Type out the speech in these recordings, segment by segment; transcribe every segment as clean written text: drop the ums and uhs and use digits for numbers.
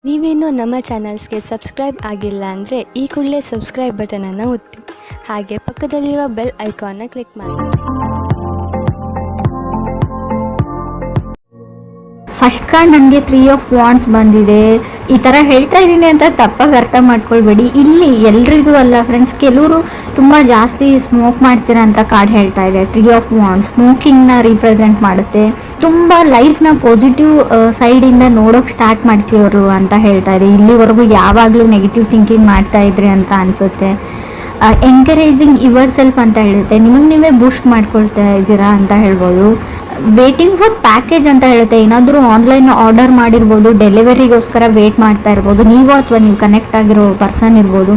ನೀವೇನು ನಮ್ಮ ಚಾನಲ್ಸ್ಗೆ ಸಬ್ಸ್ಕ್ರೈಬ್ ಆಗಿಲ್ಲ ಅಂದರೆ ಈ ಕೂಡಲೇ ಸಬ್ಸ್ಕ್ರೈಬ್ ಬಟನನ್ನು ಒತ್ತಿ, ಹಾಗೆ ಪಕ್ಕದಲ್ಲಿರುವ ಬೆಲ್ ಐಕಾನ್ನ ಕ್ಲಿಕ್ ಮಾಡಿ. ಫಸ್ಟ್ ಕಾರ್ಡ್ ನನಗೆ 3 of Wands ಬಂದಿದೆ. ಈ ಥರ ಹೇಳ್ತಾ ಇದ್ದೀನಿ ಅಂತ ತಪ್ಪಾಗಿ ಅರ್ಥ ಮಾಡ್ಕೊಳ್ಬೇಡಿ. ಇಲ್ಲಿ ಎಲ್ರಿಗೂ ಅಲ್ಲ ಫ್ರೆಂಡ್ಸ್, ಕೆಲವರು ತುಂಬ ಜಾಸ್ತಿ ಸ್ಮೋಕ್ ಮಾಡ್ತೀರಾ ಅಂತ ಕಾರ್ಡ್ ಹೇಳ್ತಾ ಇದೆ. 3 of Wands ಸ್ಮೋಕಿಂಗ್ನ ರೀಪ್ರೆಸೆಂಟ್ ಮಾಡುತ್ತೆ. ತುಂಬ ಲೈಫ್ನ ಪಾಸಿಟಿವ್ ಸೈಡಿಂದ ನೋಡೋಕೆ ಸ್ಟಾರ್ಟ್ ಮಾಡ್ತೀವರು ಅಂತ ಹೇಳ್ತಾ ಇದೆ. ಇಲ್ಲಿವರೆಗೂ ಯಾವಾಗಲೂ ನೆಗೆಟಿವ್ ಥಿಂಕಿಂಗ್ ಮಾಡ್ತಾ ಇದ್ರಿ ಅಂತ ಅನಿಸುತ್ತೆ. ಎನ್ಕರೇಜಿಂಗ್ ಯುವರ್ ಸೆಲ್ಫ್ ಅಂತ ಹೇಳುತ್ತೆ. ನಿಮಗೆ ನೀವೇ ಬೂಸ್ಟ್ ಮಾಡ್ಕೊಳ್ತಾ ಇದ್ದೀರಾ ಅಂತ ಹೇಳ್ಬೋದು. ವೇಟಿಂಗ್ ಫಾರ್ ಪ್ಯಾಕೇಜ್ ಅಂತ ಹೇಳುತ್ತೆ. ಏನಾದರೂ ಆನ್ಲೈನ್ ಆರ್ಡರ್ ಮಾಡಿರ್ಬೋದು, ಡೆಲಿವರಿಗೋಸ್ಕರ ವೇಟ್ ಮಾಡ್ತಾ ಇರ್ಬೋದು ನೀವು, ಅಥವಾ ನೀವು ಕನೆಕ್ಟ್ ಆಗಿರೋ ಪರ್ಸನ್ ಇರ್ಬೋದು.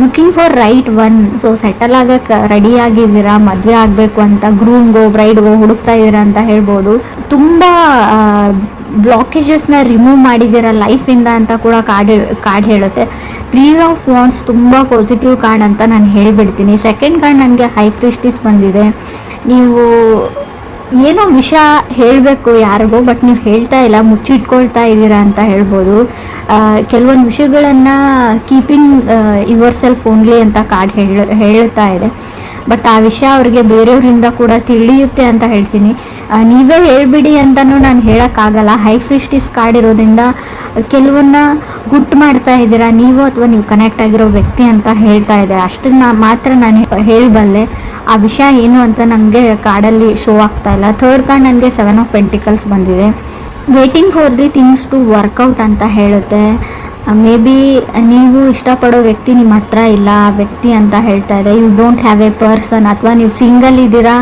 Looking for right one. So settle ಆಗಕ್ಕೆ ರೆಡಿ ಆಗಿದ್ದೀರಾ, ಮದುವೆ ಆಗಬೇಕು ಅಂತ ಗ್ರೂಮ್ಗೋ ಬ್ರೈಡ್ಗೋ ಹುಡುಕ್ತಾ ಇದ್ದೀರಾ ಅಂತ ಹೇಳ್ಬೋದು. ತುಂಬ ಬ್ಲಾಕೇಜಸ್ನ ರಿಮೂವ್ ಮಾಡಿದ್ದೀರಾ ಲೈಫಿಂದ ಅಂತ ಕೂಡ ಕಾರ್ಡ್ ಹೇಳುತ್ತೆ. 3 of Wands ತುಂಬ ಪಾಸಿಟಿವ್ ಕಾರ್ಡ್ ಅಂತ ನಾನು ಹೇಳಿಬಿಡ್ತೀನಿ. ಸೆಕೆಂಡ್ ಕಾರ್ಡ್ ನನಗೆ ಹೈ ಪ್ರೀಸ್ಟೆಸ್ ಬಂದಿದೆ. ನೀವು ಏನೋ ವಿಷಯ ಹೇಳಬೇಕು ಯಾರಿಗೋ, ಬಟ್ ನೀವು ಹೇಳ್ತಾ ಇಲ್ಲ, ಮುಚ್ಚಿಟ್ಕೊಳ್ತಾ ಇದ್ದೀರಾ ಅಂತ ಹೇಳ್ಬೋದು. ಕೆಲವೊಂದು ವಿಷಯಗಳನ್ನು ಕೀಪಿಂಗ್ ಯುವರ್ ಸೆಲ್ಫ್ ಓನ್ಲಿ ಅಂತ ಕಾರ್ಡ್ ಹೇಳ್ತಾ ಇದೆ. ಬಟ್ ಆ ವಿಷಯ ಅವ್ರಿಗೆ ಬೇರೆಯವರಿಂದ ಕೂಡ ತಿಳಿಯುತ್ತೆ ಅಂತ ಹೇಳ್ತೀನಿ. ನೀವೇ ಹೇಳ್ಬಿಡಿ ಅಂತಲೂ ನಾನು ಹೇಳೋಕ್ಕಾಗಲ್ಲ. ಹೈ ಪ್ರೀಸ್ಟೆಸ್ ಕಾರ್ಡ್ ಇರೋದ್ರಿಂದ ಕೆಲವನ್ನ ಗುಟ್ಟು ಮಾಡ್ತಾ ಇದ್ದೀರಾ ನೀವು, ಅಥವಾ ನೀವು ಕನೆಕ್ಟ್ ಆಗಿರೋ ವ್ಯಕ್ತಿ ಅಂತ ಹೇಳ್ತಾ ಇದೆ. ಅಷ್ಟನ್ನ ಮಾತ್ರ ನಾನು ಹೇಳಬಲ್ಲೆ. ಆ ವಿಷಯ ಏನು ಅಂತ ನನಗೆ ಕಾರ್ಡಲ್ಲಿ ಶೋ ಆಗ್ತಾ ಇಲ್ಲ. ಥರ್ಡ್ ಕಾರ್ಡ್ ನನಗೆ 7 of Pentacles ಬಂದಿದೆ. Waiting for the things to work out ಅಂತ ಹೇಳುತ್ತೆ. ಮೇ ಬಿ ನೀವು ಇಷ್ಟಪಡೋ ವ್ಯಕ್ತಿ ನಿಮ್ಮ ಹತ್ರ ಇಲ್ಲ, ಆ ವ್ಯಕ್ತಿ ಅಂತ ಹೇಳ್ತಾ ಇದೆ. You don't have a person, ಅಥವಾ ನೀವು ಸಿಂಗಲ್ ಇದ್ದೀರಾ,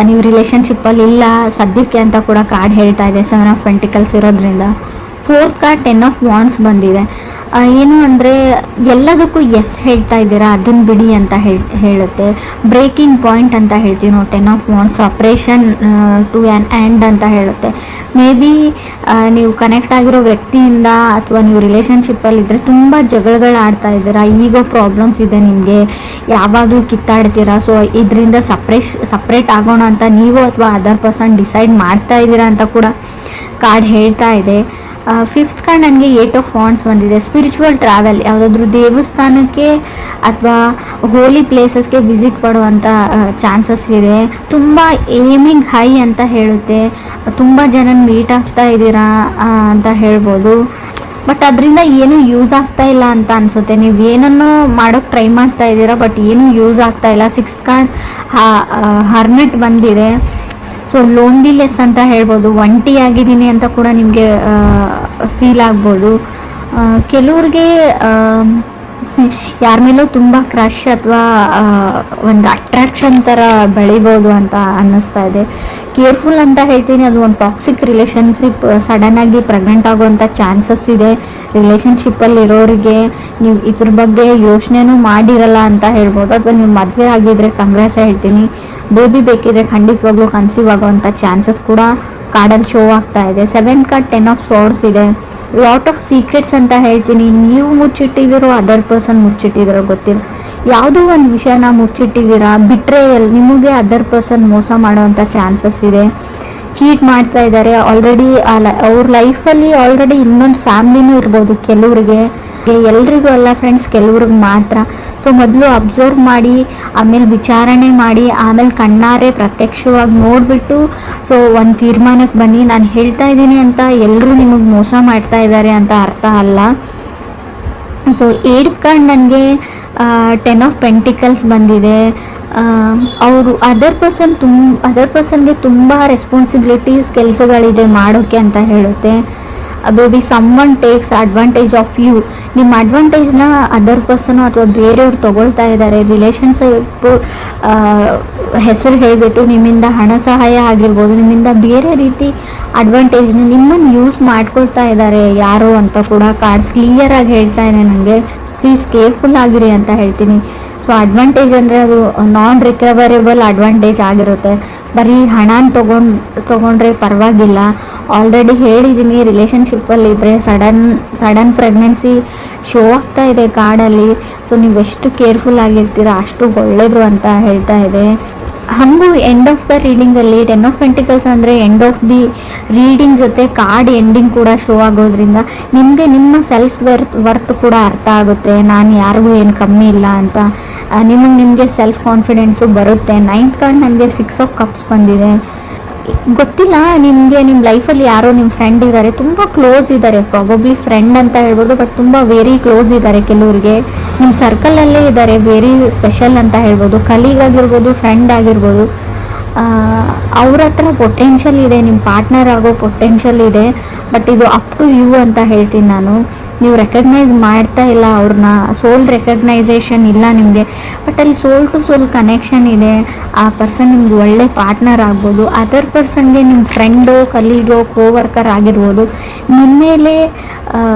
ನೀವು ರಿಲೇಷನ್ಶಿಪ್ಪಲ್ಲಿ ಇಲ್ಲ ಸದ್ಯಕ್ಕೆ ಅಂತ ಕೂಡ ಕಾರ್ಡ್ ಹೇಳ್ತಾ ಇದೆ 7 of Pentacles ಇರೋದ್ರಿಂದ. ಫೋರ್ತ್ ಕಾರ್ಡ್ 10 of Wands ಬಂದಿದೆ. ಏನು ಅಂದರೆ ಎಲ್ಲದಕ್ಕೂ ಎಸ್ ಹೇಳ್ತಾ ಇದ್ದೀರಾ, ಅದನ್ನು ಬಿಡಿ ಅಂತ ಹೇಳುತ್ತೆ. ಬ್ರೇಕಿಂಗ್ ಪಾಯಿಂಟ್ ಅಂತ ಹೇಳ್ತೀವಿ ನಾವು 10 of Wands. Suppression to an end ಅಂತ ಹೇಳುತ್ತೆ. ಮೇ ಬಿ ನೀವು ಕನೆಕ್ಟ್ ಆಗಿರೋ ವ್ಯಕ್ತಿಯಿಂದ, ಅಥವಾ ನೀವು ರಿಲೇಷನ್ಶಿಪ್ಪಲ್ಲಿದ್ದರೆ ತುಂಬ ಜಗಳಗಳು ಆಡ್ತಾ ಇದ್ದೀರಾ, ಈಗೋ ಪ್ರಾಬ್ಲಮ್ಸ್ ಇದೆ ನಿಮಗೆ, ಯಾವಾಗಲೂ ಕಿತ್ತಾಡ್ತೀರಾ. ಸೊ ಇದರಿಂದ ಸಪ್ರೇಟ್ ಆಗೋಣ ಅಂತ ನೀವು ಅಥವಾ ಅದರ್ ಪರ್ಸನ್ ಡಿಸೈಡ್ ಮಾಡ್ತಾ ಇದ್ದೀರಾ ಅಂತ ಕೂಡ ಕಾರ್ಡ್ ಹೇಳ್ತಾ ಇದೆ. ಫಿಫ್ತ್ ಕಾರ್ಡ್ ನನಗೆ 8 of Wands ಬಂದಿದೆ. ಸ್ಪಿರಿಚುವಲ್ ಟ್ರಾವೆಲ್, ಯಾವುದಾದ್ರೂ ದೇವಸ್ಥಾನಕ್ಕೆ ಅಥವಾ ಹೋಲಿ ಪ್ಲೇಸಸ್ಗೆ ವಿಸಿಟ್ ಮಾಡುವಂಥ ಚಾನ್ಸಸ್ ಇದೆ. ತುಂಬ ಏಮಿಂಗ್ ಹೈ ಅಂತ ಹೇಳುತ್ತೆ. ತುಂಬ ಜನ ಮೀಟ್ ಆಗ್ತಾ ಇದ್ದೀರಾ ಅಂತ ಹೇಳ್ಬೋದು. ಬಟ್ ಅದರಿಂದ ಏನೂ ಯೂಸ್ ಆಗ್ತಾ ಇಲ್ಲ ಅಂತ ಅನಿಸುತ್ತೆ. ನೀವು ಏನನ್ನೋ ಮಾಡೋಕ್ಕೆ ಟ್ರೈ ಮಾಡ್ತಾ ಇದ್ದೀರಾ, ಬಟ್ ಏನೂ ಯೂಸ್ ಆಗ್ತಾ ಇಲ್ಲ. 6th ಕಾರ್ಡ್ ಹರ್ಮಿಟ್ ಬಂದಿದೆ. ಸೊ ಲೋನ್ಲಿನೆಸ್ ಅಂತ ಹೇಳ್ಬೋದು. ಒಂಟಿ ಆಗಿದ್ದೀನಿ ಅಂತ ಕೂಡ ನಿಮಗೆ ಫೀಲ್ ಆಗ್ಬೋದು. ಕೆಲವ್ರಿಗೆ ಯಾರ ಮೇಲೂ ತುಂಬ ಕ್ರಶ್ ಅಥವಾ ಒಂದು ಅಟ್ರಾಕ್ಷನ್ ಥರ ಬೆಳಿಬೋದು ಅಂತ ಅನ್ನಿಸ್ತಾ ಇದೆ. ಕೇರ್ಫುಲ್ ಅಂತ ಹೇಳ್ತೀನಿ. ಅದು ಒಂದು ಟಾಕ್ಸಿಕ್ ರಿಲೇಷನ್ಶಿಪ್, ಸಡನ್ನಾಗಿ ಪ್ರೆಗ್ನೆಂಟ್ ಆಗುವಂಥ ಚಾನ್ಸಸ್ ಇದೆ. ರಿಲೇಷನ್ಶಿಪ್ಪಲ್ಲಿರೋರಿಗೆ ನೀವು ಇದ್ರ ಬಗ್ಗೆ ಯೋಚನೆನೂ ಮಾಡಿರಲ್ಲ ಅಂತ ಹೇಳ್ಬೋದು. ಅಥವಾ ನೀವು ಮದುವೆ ಆಗಿದ್ರೆ ಕಂಗ್ರೆಸ್ ಹೇಳ್ತೀನಿ. ಬೇಬಿ ಬೇಕಿದ್ರೆ ಖಂಡಿತವಾಗ್ಲೂ ಕನ್ಸೀವ್ ಆಗುವಂಥ ಚಾನ್ಸಸ್ ಕೂಡ ಕಾರ್ಡಲ್ಲಿ ಶೋ ಆಗ್ತಾ ಇದೆ. 7th ಕಾರ್ಡ್ 10 of Swords ಇದೆ. ಲಾಟ್ ಆಫ್ ಸೀಕ್ರೆಟ್ಸ್ ಅಂತ ಹೇಳ್ತೀನಿ. ನೀವು ಮುಚ್ಚಿಟ್ಟಿದ್ದೀರೋ, ಅದರ್ ಪರ್ಸನ್ ಮುಚ್ಚಿಟ್ಟಿದ್ದೀರೋ ಗೊತ್ತಿಲ್ಲ. ಯಾವುದೋ ಒಂದು ವಿಷಯನ ಮುಚ್ಚಿಟ್ಟಿದ್ದೀರಾ. ಬಿಟ್ರೇಯಲ್, ನಿಮಗೆ ಅದರ್ ಪರ್ಸನ್ ಮೋಸ ಮಾಡೋವಂಥ ಚಾನ್ಸಸ್ ಇದೆ. ಚೀಟ್ ಮಾಡ್ತಾ ಇದ್ದಾರೆ ಆಲ್ರೆಡಿ. ಅವ್ರ ಲೈಫಲ್ಲಿ ಆಲ್ರೆಡಿ ಇನ್ನೊಂದು ಫ್ಯಾಮ್ಲಿನೂ ಇರ್ಬೋದು ಕೆಲವ್ರಿಗೆ. ಎಲ್ರಿಗೂ ಅಲ್ಲ ಫ್ರೆಂಡ್ಸ್, ಕೆಲವ್ರಿಗೆ ಮಾತ್ರ. ಸೊ ಮೊದಲು ಅಬ್ಸರ್ವ್ ಮಾಡಿ, ಆಮೇಲೆ ವಿಚಾರಣೆ ಮಾಡಿ, ಆಮೇಲೆ ಕಣ್ಣಾರೆ ಪ್ರತ್ಯಕ್ಷವಾಗಿ ನೋಡಿಬಿಟ್ಟು ಸೊ ಒಂದು ತೀರ್ಮಾನಕ್ಕೆ ಬನ್ನಿ. ನಾನು ಹೇಳ್ತಾ ಇದ್ದೀನಿ ಅಂತ ಎಲ್ಲರೂ ನಿಮಗೆ ಮೋಸ ಮಾಡ್ತಾ ಇದ್ದಾರೆ ಅಂತ ಅರ್ಥ ಅಲ್ಲ. ಸೊ 8th ಕಾರ್ಡ್ ನನಗೆ 10 of Pentacles ಬಂದಿದೆ. ಅವರು ಅದರ್ ಪರ್ಸನ್ಗೆ ತುಂಬ ರೆಸ್ಪಾನ್ಸಿಬಿಲಿಟೀಸ್, ಕೆಲಸಗಳಿದೆ ಮಾಡೋಕ್ಕೆ ಅಂತ ಹೇಳುತ್ತೆ. Baby someone takes advantage of you. ನಿಮ್ಮ ಅಡ್ವಾಂಟೇಜ್ನ ಅದರ್ ಪರ್ಸನು ಅಥವಾ ಬೇರೆಯವ್ರು ತೊಗೊಳ್ತಾ ಇದ್ದಾರೆ. ರಿಲೇಷನ್ಶಿಪ್ ಹೆಸರು ಹೇಳಿಬಿಟ್ಟು ನಿಮ್ಮಿಂದ ಹಣ ಸಹಾಯ ಆಗಿರ್ಬೋದು, ನಿಮ್ಮಿಂದ ಬೇರೆ ರೀತಿ ಅಡ್ವಾಂಟೇಜ್ನ ನಿಮ್ಮನ್ನು ಯೂಸ್ ಮಾಡ್ಕೊಳ್ತಾ ಇದ್ದಾರೆ ಯಾರು ಅಂತ ಕೂಡ ಕಾರ್ಡ್ಸ್ ಕ್ಲಿಯರಾಗಿ ಹೇಳ್ತಾ ಇದೆ ನನಗೆ. ಪ್ಲೀಸ್ ಕೇರ್ಫುಲ್ ಆಗಿರಿ ಅಂತ ಹೇಳ್ತೀನಿ. ಸೊ ಅಡ್ವಾಂಟೇಜ್ ಅಂದರೆ ಅದು ನಾನ್ ರಿಕವರೇಬಲ್ ಅಡ್ವಾಂಟೇಜ್ ಆಗಿರುತ್ತೆ. ಬರೀ ಹಣನ ತೊಗೊಂಡ್ರೆ ಪರವಾಗಿಲ್ಲ. ಆಲ್ರೆಡಿ ಹೇಳಿದ್ದೀನಿ, ರಿಲೇಷನ್ಶಿಪ್ಪಲ್ಲಿ ಇದ್ದರೆ ಸಡನ್ ಪ್ರೆಗ್ನೆನ್ಸಿ ಶೋ ಆಗ್ತಾ ಇದೆ ಕಾರ್ಡಲ್ಲಿ. ಸೊ ನೀವು ಎಷ್ಟು ಕೇರ್ಫುಲ್ ಆಗಿರ್ತೀರ ಅಷ್ಟು ಒಳ್ಳೆಯದು ಅಂತ ಹೇಳ್ತಾ ಇದೆ. ಹಾಗೂ ಎಂಡ್ ಆಫ್ ದ ರೀಡಿಂಗಲ್ಲಿ 10 ಆಫ್ ಪೆಂಟಿಕಲ್ಸ್ ಅಂದರೆ ಎಂಡ್ ಆಫ್ ದಿ ರೀಡಿಂಗ್ ಜೊತೆ ಕಾರ್ಡ್ ಎಂಡಿಂಗ್ ಕೂಡ ಶೋ ಆಗೋದ್ರಿಂದ ನಿಮಗೆ ನಿಮ್ಮ ಸೆಲ್ಫ್ ವರ್ತ್ ಕೂಡ ಅರ್ಥ ಆಗುತ್ತೆ. ನಾನು ಯಾರಿಗೂ ಏನು ಕಮ್ಮಿ ಇಲ್ಲ ಅಂತ ನಿಮಗೆ ಸೆಲ್ಫ್ ಕಾನ್ಫಿಡೆನ್ಸು ಬರುತ್ತೆ. 9th ಕಾರ್ಡ್ ನನಗೆ 6 ಆಫ್ ಕಪ್ಸ್ ಬಂದಿದೆ. ಗೊತ್ತಿಲ್ಲ ನಿಮಗೆ ನಿಮ್ಮ ಲೈಫಲ್ಲಿ ಯಾರೋ ನಿಮ್ಮ ಫ್ರೆಂಡ್ ಇದ್ದಾರೆ, ತುಂಬ ಕ್ಲೋಸ್ ಇದ್ದಾರೆ, ಪ್ರಾಬಬ್ಲಿ ಫ್ರೆಂಡ್ ಅಂತ ಹೇಳ್ಬೋದು, ಬಟ್ ತುಂಬ ವೆರಿ ಕ್ಲೋಸ್ ಇದ್ದಾರೆ. ಕೆಲವರಿಗೆ ನಿಮ್ಮ ಸರ್ಕಲಲ್ಲೇ ಇದ್ದಾರೆ, ವೆರಿ ಸ್ಪೆಷಲ್ ಅಂತ ಹೇಳ್ಬೋದು. ಕಲೀಗ್ ಆಗಿರ್ಬೋದು, ಫ್ರೆಂಡ್ ಆಗಿರ್ಬೋದು. ಅವ್ರ ಹತ್ರ ಪೊಟೆನ್ಷಿಯಲ್ ಇದೆ, ನಿಮ್ಮ ಪಾರ್ಟ್ನರ್ ಆಗೋ ಪೊಟೆನ್ಷಿಯಲ್ ಇದೆ. ಬಟ್ ಇದು ಅಪ್ ಟು ಯು ಅಂತ ಹೇಳ್ತೀನಿ ನಾನು. ನೀವು ರೆಕಗ್ನೈಸ್ ಮಾಡ್ತಾ ಇಲ್ಲ ಅವ್ರನ್ನ, ಸೋಲ್ ರೆಕಗ್ನೈಸೇಷನ್ ಇಲ್ಲ ನಿಮಗೆ. ಬಟ್ ಅಲ್ಲಿ ಸೋಲ್ ಟು ಸೋಲ್ ಕನೆಕ್ಷನ್ ಇದೆ. ಆ ಪರ್ಸನ್ ನಿಮ್ಗೆ ಒಳ್ಳೆ ಪಾರ್ಟ್ನರ್ ಆಗ್ಬೋದು. ಅದರ್ ಪರ್ಸನ್ಗೆ ನಿಮ್ಮ ಫ್ರೆಂಡು, ಕಲೀಗೋ, ಕೋವರ್ಕರ್ ಆಗಿರ್ಬೋದು. ನಿಮ್ಮ ಮೇಲೆ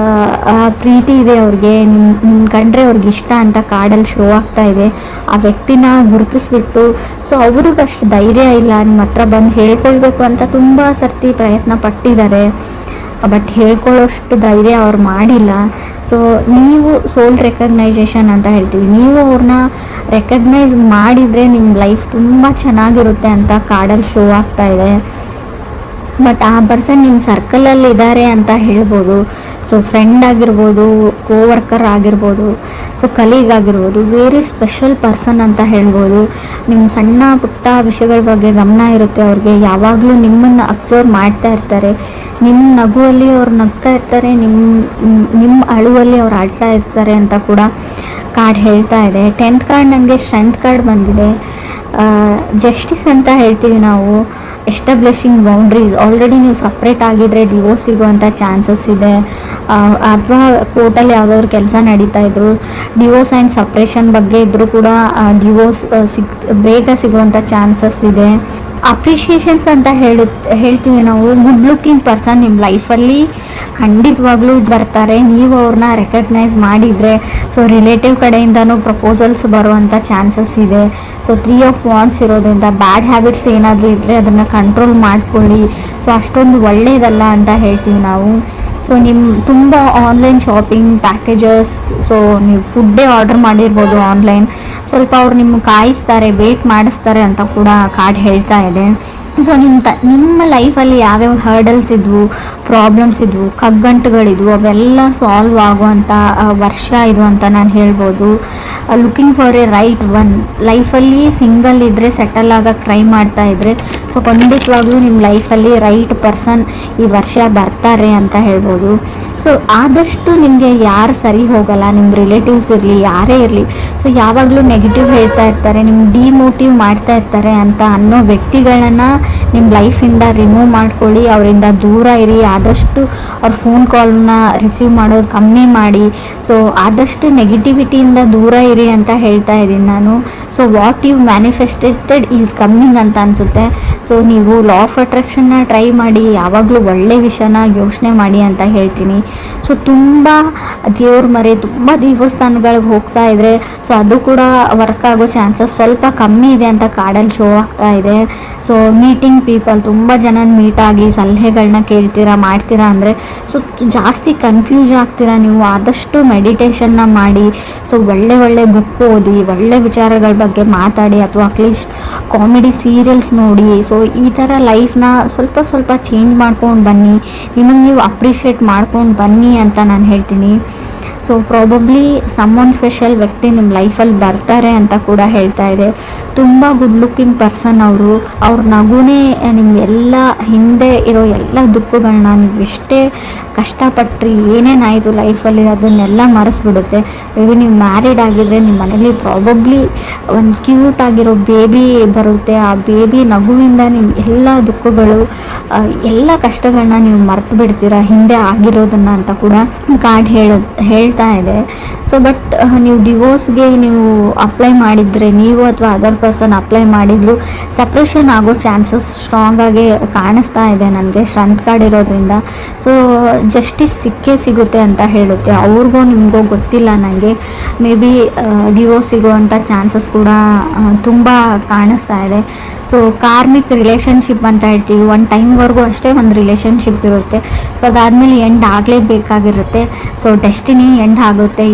ಪ್ರೀತಿ ಇದೆ ಅವ್ರಿಗೆ, ನಿಮ್ಮ ಕಂಡ್ರೆ ಅವ್ರಿಗೆ ಇಷ್ಟ ಅಂತ ಕಾರ್ಡಲ್ಲಿ ಶೋ ಆಗ್ತಾ ಇದೆ. ಆ ವ್ಯಕ್ತಿನ ಗುರುತಿಸ್ಬಿಟ್ಟು ಸೊ ಅವ್ರಿಗೆ ಅಷ್ಟು ಧೈರ್ಯ ಇಲ್ಲ ನಿಮ್ಮ ಹತ್ರ ಬಂದು ಹೇಳ್ಕೊಳ್ಬೇಕು ಅಂತ ತುಂಬ ಸರ್ತಿ ಪ್ರಯತ್ನ ಪಟ್ಟಿದ್ದಾರೆ. ಬಟ್ ಹೇಳ್ಕೊಳ್ಳೋಷ್ಟು ಧೈರ್ಯ ಅವ್ರು ಮಾಡಿಲ್ಲ. ಸೊ ನೀವು ಸೋಲ್ ರೆಕಗ್ನೈಸೇಷನ್ ಅಂತ ಹೇಳ್ತೀವಿ, ನೀವು ಅವ್ರನ್ನ ರೆಕಗ್ನೈಸ್ ಮಾಡಿದರೆ ನಿಮ್ಮ ಲೈಫ್ ತುಂಬ ಚೆನ್ನಾಗಿರುತ್ತೆ ಅಂತ ಕಾರ್ಡಲ್ಲಿ ಶೋ ಆಗ್ತಾ ಇದೆ. ಬಟ್ ಆ ಪರ್ಸನ್ ನಿಮ್ಮ ಸರ್ಕಲಲ್ಲಿ ಇದ್ದಾರೆ ಅಂತ ಹೇಳ್ಬೋದು. ಸೊ ಫ್ರೆಂಡ್ ಆಗಿರ್ಬೋದು, ಕೋವರ್ಕರ್ ಆಗಿರ್ಬೋದು, ಸೊ ಕಲೀಗ್ ಆಗಿರ್ಬೋದು, ವೆರಿ ಸ್ಪೆಷಲ್ ಪರ್ಸನ್ ಅಂತ ಹೇಳ್ಬೋದು. ನಿಮ್ಮ ಸಣ್ಣ ಪುಟ್ಟ ವಿಷಯಗಳ ಬಗ್ಗೆ ಗಮನ ಇರುತ್ತೆ ಅವ್ರಿಗೆ. ಯಾವಾಗಲೂ ನಿಮ್ಮನ್ನು ಅಬ್ಸರ್ವ್ ಮಾಡ್ತಾ ಇರ್ತಾರೆ. ನಿಮ್ಮ ನಗುವಲ್ಲಿ ಅವ್ರು ನಗ್ತಾ ಇರ್ತಾರೆ, ನಿಮ್ಮ ಅಳುವಲ್ಲಿ ಅವ್ರು ಆಡ್ತಾ ಇರ್ತಾರೆ ಅಂತ ಕೂಡ ಕಾರ್ಡ್ ಹೇಳ್ತಾ ಇದೆ. 10th ಕಾರ್ಡ್ ನನಗೆ ಸ್ಟ್ರೆಂತ್ ಕಾರ್ಡ್ ಬಂದಿದೆ. ಜಸ್ಟಿಸ್ ಅಂತ ಹೇಳ್ತೀವಿ ನಾವು. Establishing boundaries. ಆಲ್ರೆಡಿ ನೀವು ಸಪ್ರೇಟ್ ಆಗಿದ್ರೆ ಡಿವೋರ್ಸ್ ಸಿಗುವಂಥ ಚಾನ್ಸಸ್ ಇದೆ. ಅಥವಾ ಕೋರ್ಟಲ್ಲಿ ಯಾವುದಾದ್ರು ಕೆಲಸ ನಡೀತಾ ಇದ್ರು, ಡಿವೋರ್ಸ್ ಆ್ಯಂಡ್ ಸಪ್ರೇಷನ್ ಬಗ್ಗೆ ಇದ್ದರೂ ಕೂಡ ಡಿವೋರ್ಸ್ ಬೇಗ ಸಿಗುವಂಥ ಚಾನ್ಸಸ್ ಇದೆ. ಅಪ್ರಿಷಿಯೇಷನ್ಸ್ ಅಂತ ಹೇಳ್ತೀವಿ ನಾವು. ಗುಡ್ ಲುಕ್ಕಿಂಗ್ ಪರ್ಸನ್ ನಿಮ್ಮ ಲೈಫಲ್ಲಿ ಖಂಡಿತವಾಗ್ಲೂ ಬರ್ತಾರೆ, ನೀವು ಅವ್ರನ್ನ ರೆಕಗ್ನೈಸ್ ಮಾಡಿದರೆ. ಸೊ ರಿಲೇಟಿವ್ ಕಡೆಯಿಂದನೂ ಪ್ರಪೋಸಲ್ಸ್ ಬರುವಂಥ ಚಾನ್ಸಸ್ ಇದೆ. ಸೊ 3 ಆಫ್ ವಾಂಡ್ಸ್ ಇರೋದ್ರಿಂದ ಬ್ಯಾಡ್ ಹ್ಯಾಬಿಟ್ಸ್ ಏನಾದರೂ ಇದ್ದರೆ ಅದನ್ನು ಕಂಟ್ರೋಲ್ ಮಾಡ್ಕೊಳ್ಳಿ. ಸೊ ಅಷ್ಟೊಂದು ಒಳ್ಳೆಯದಲ್ಲ ಅಂತ ಹೇಳ್ತೀವಿ ನಾವು. ಸೊ ನಿಮ್ಮ ತುಂಬ ಆನ್ಲೈನ್ ಶಾಪಿಂಗ್ ಪ್ಯಾಕೇಜಸ್, ಸೊ ನೀವು ಫುಡ್ಡೇ ಆರ್ಡರ್ ಮಾಡಿರ್ಬೋದು ಆನ್ಲೈನ್, ಸ್ವಲ್ಪ ಅವ್ರು ನಿಮ್ಗೆ ಕಾಯಿಸ್ತಾರೆ, ವೇಟ್ ಮಾಡಿಸ್ತಾರೆ ಅಂತ ಕೂಡ ಕಾರ್ಡ್ ಹೇಳ್ತಾ ಇದೆ. ಸೊ ನಿಮ್ಮ ಲೈಫಲ್ಲಿ ಯಾವ್ಯಾವ ಹರ್ಡಲ್ಸ್ ಇದ್ವು, ಪ್ರಾಬ್ಲಮ್ಸ್ ಇದ್ವು, ಕಗ್ಗಂಟುಗಳಿದ್ವು, ಅವೆಲ್ಲ ಸಾಲ್ವ್ ಆಗುವಂಥ ವರ್ಷ ಇದು ಅಂತ ನಾನು ಹೇಳ್ಬೋದು. Looking for A right one. ಲೈಫಲ್ಲಿ ಸಿಂಗಲ್ ಇದ್ದರೆ, ಸೆಟಲ್ ಆಗೋಕ್ಕೆ ಟ್ರೈ ಮಾಡ್ತಾ ಇದ್ದರೆ, ಸೊ ಖಂಡಿತವಾಗ್ಲೂ ನಿಮ್ಮ ಲೈಫಲ್ಲಿ ರೈಟ್ ಪರ್ಸನ್ ಈ ವರ್ಷ ಬರ್ತಾರೆ ಅಂತ ಹೇಳ್ಬೋದು. ಸೊ ಆದಷ್ಟು ನಿಮಗೆ ಯಾರು ಸರಿ ಹೋಗಲ್ಲ, ನಿಮ್ಮ ರಿಲೇಟಿವ್ಸ್ ಇರಲಿ, ಯಾರೇ ಇರಲಿ, ಸೊ ಯಾವಾಗಲೂ ನೆಗೆಟಿವ್ ಹೇಳ್ತಾ ಇರ್ತಾರೆ, ನಿಮ್ಗೆ ಡಿಮೋಟಿವ್ ಮಾಡ್ತಾ ಇರ್ತಾರೆ ಅಂತ ಅನ್ನೋ ವ್ಯಕ್ತಿಗಳನ್ನು ನಿಮ್ಮ ಲೈಫಿಂದ ರಿಮೂವ್ ಮಾಡ್ಕೊಳ್ಳಿ. ಅವರಿಂದ ದೂರ ಇರಿ. ಆದಷ್ಟು ಅವ್ರ ಫೋನ್ ಕಾಲ್ನ ರಿಸೀವ್ ಮಾಡೋದು ಕಮ್ಮಿ ಮಾಡಿ. ಸೊ ಆದಷ್ಟು ನೆಗೆಟಿವಿಟಿಯಿಂದ ದೂರ ಇರಿ ಅಂತ ಹೇಳ್ತಾ ಇದ್ದೀನಿ ನಾನು. So what you manifested is coming ಅಂತ ಅನಿಸುತ್ತೆ. ಸೊ ನೀವು ಲಾ ಆಫ್ ಅಟ್ರಾಕ್ಷನ್ನ ಟ್ರೈ ಮಾಡಿ, ಯಾವಾಗಲೂ ಒಳ್ಳೆ ವಿಷಯನ ಯೋಚನೆ ಮಾಡಿ ಅಂತ ಹೇಳ್ತೀನಿ. ಸೊ ತುಂಬ ದೇವ್ರ ಮರೆ, ತುಂಬ ದೇವಸ್ಥಾನಗಳಿಗೆ ಹೋಗ್ತಾ ಇದ್ರೆ ಸೊ ಅದು ಕೂಡ ವರ್ಕ್ ಆಗೋ ಚಾನ್ಸಸ್ ಸ್ವಲ್ಪ ಕಮ್ಮಿ ಇದೆ ಅಂತ ಕಾರ್ಡಲ್ಲಿ ಶೋ ಆಗ್ತಾ ಇದೆ. ಸೊ ಮೀಟಿಂಗ್ ಪೀಪಲ್, ತುಂಬ ಜನ ಮೀಟ್ ಆಗಿ ಸಲಹೆಗಳನ್ನ ಕೇಳ್ತೀರಾ, ಮಾಡ್ತೀರಾ ಅಂದರೆ ಸೊ ಜಾಸ್ತಿ ಕನ್ಫ್ಯೂಸ್ ಆಗ್ತೀರಾ ನೀವು. ಆದಷ್ಟು ಮೆಡಿಟೇಷನ್ನ ಮಾಡಿ. ಸೊ ಒಳ್ಳೆ ಬುಕ್ ಓದಿ, ಒಳ್ಳೆ ವಿಚಾರಗಳ ಬಗ್ಗೆ ಮಾತಾಡಿ, ಅಥವಾ ಅಟ್ಲೀಸ್ಟ್ ಕಾಮಿಡಿ ಸೀರಿಯಲ್ಸ್ ನೋಡಿ. ಸೊ ಈ ಥರ ಲೈಫ್ನ ಸ್ವಲ್ಪ ಚೇಂಜ್ ಮಾಡ್ಕೊಂಡು ಬನ್ನಿ, ನಿಮಗೆ ನೀವು ಅಪ್ರಿಷಿಯೇಟ್ ಮಾಡ್ಕೊಂಡು ಬನ್ನಿ ಅಂತ ನಾನು ಹೇಳ್ತೀನಿ. ಸೊ ಪ್ರಾಬಬ್ಲಿ ಸಮ್ಮೊನ್ ಸ್ಪೆಷಲ್ ವ್ಯಕ್ತಿ ನಿಮ್ಮ ಲೈಫಲ್ಲಿ ಬರ್ತಾರೆ ಅಂತ ಕೂಡ ಹೇಳ್ತಾ ಇದೆ. ತುಂಬ ಗುಡ್ ಲುಕ್ಕಿಂಗ್ ಪರ್ಸನ್ ಅವರು. ಅವ್ರ ನಗುನೇ ನಿಮಗೆಲ್ಲ ಹಿಂದೆ ಇರೋ ಎಲ್ಲ ದುಃಖಗಳನ್ನ, ನೀವು ಎಷ್ಟೇ ಕಷ್ಟಪಟ್ರಿ, ಏನೇನಾಯಿತು ಲೈಫಲ್ಲಿ ಅದನ್ನೆಲ್ಲ ಮರೆಸ್ಬಿಡುತ್ತೆ. ಮೇ ಬಿ ನೀವು ಮ್ಯಾರಿಡ್ ಆಗಿದ್ರೆ ನಿಮ್ಮ ಮನೇಲಿ ಪ್ರಾಬಬ್ಲಿ ಒಂದು ಕ್ಯೂಟ್ ಆಗಿರೋ ಬೇಬಿ ಬರುತ್ತೆ. ಆ ಬೇಬಿ ನಗುವಿಂದ ನಿಮ್ಮ ಎಲ್ಲ ದುಃಖಗಳು, ಎಲ್ಲ ಕಷ್ಟಗಳನ್ನ ನೀವು ಮರೆತು ಬಿಡ್ತೀರಾ, ಹಿಂದೆ ಆಗಿರೋದನ್ನು ಅಂತ ಕೂಡ ಕಾರ್ಡ್ ಹೇಳ್ತಾ ಇದೆ. ಸೊ ಬಟ್ ನೀವು ಡಿವೋರ್ಸ್ಗೆ ನೀವು ಅಪ್ಲೈ ಮಾಡಿದರೆ, ನೀವು ಅಥವಾ ಅದರ್ ಪರ್ಸನ್ ಅಪ್ಲೈ ಮಾಡಿದ್ರು, ಸಪ್ರೇಷನ್ ಆಗೋ ಚಾನ್ಸಸ್ ಸ್ಟ್ರಾಂಗ್ ಆಗಿ ಕಾಣಿಸ್ತಾ ಇದೆ ನನಗೆ ಸ್ಟ್ರೆಂತ್ ಕಾರ್ಡ್ ಇರೋದ್ರಿಂದ. ಸೊ ಜಸ್ಟಿಸ್ ಸಿಗುತ್ತೆ ಅಂತ ಹೇಳುತ್ತೆ. ಅವ್ರಿಗೂ ನಿಮಗೂ ಗೊತ್ತಿಲ್ಲ ನನಗೆ. ಮೇ ಬಿ ಡಿವೋರ್ಸ್ ಸಿಗುವಂಥ ಚಾನ್ಸಸ್ ಕೂಡ ತುಂಬ ಕಾಣಿಸ್ತಾ ಇದೆ. ಸೊ ಕಾರ್ಮಿಕ್ ರಿಲೇಷನ್ಶಿಪ್ ಅಂತ ಹೇಳ್ತೀವಿ. ಒಂದು ಟೈಮ್ವರೆಗೂ ಅಷ್ಟೇ ಒಂದು ರಿಲೇಷನ್ಶಿಪ್ ಇರುತ್ತೆ. ಸೊ ಅದಾದಮೇಲೆ ಎಂಡ್ ಆಗಲೇಬೇಕಾಗಿರುತ್ತೆ. ಸೊ ಡೆಸ್ಟಿನಿ ಎಂಡ್ ಆಗುತ್ತೆ.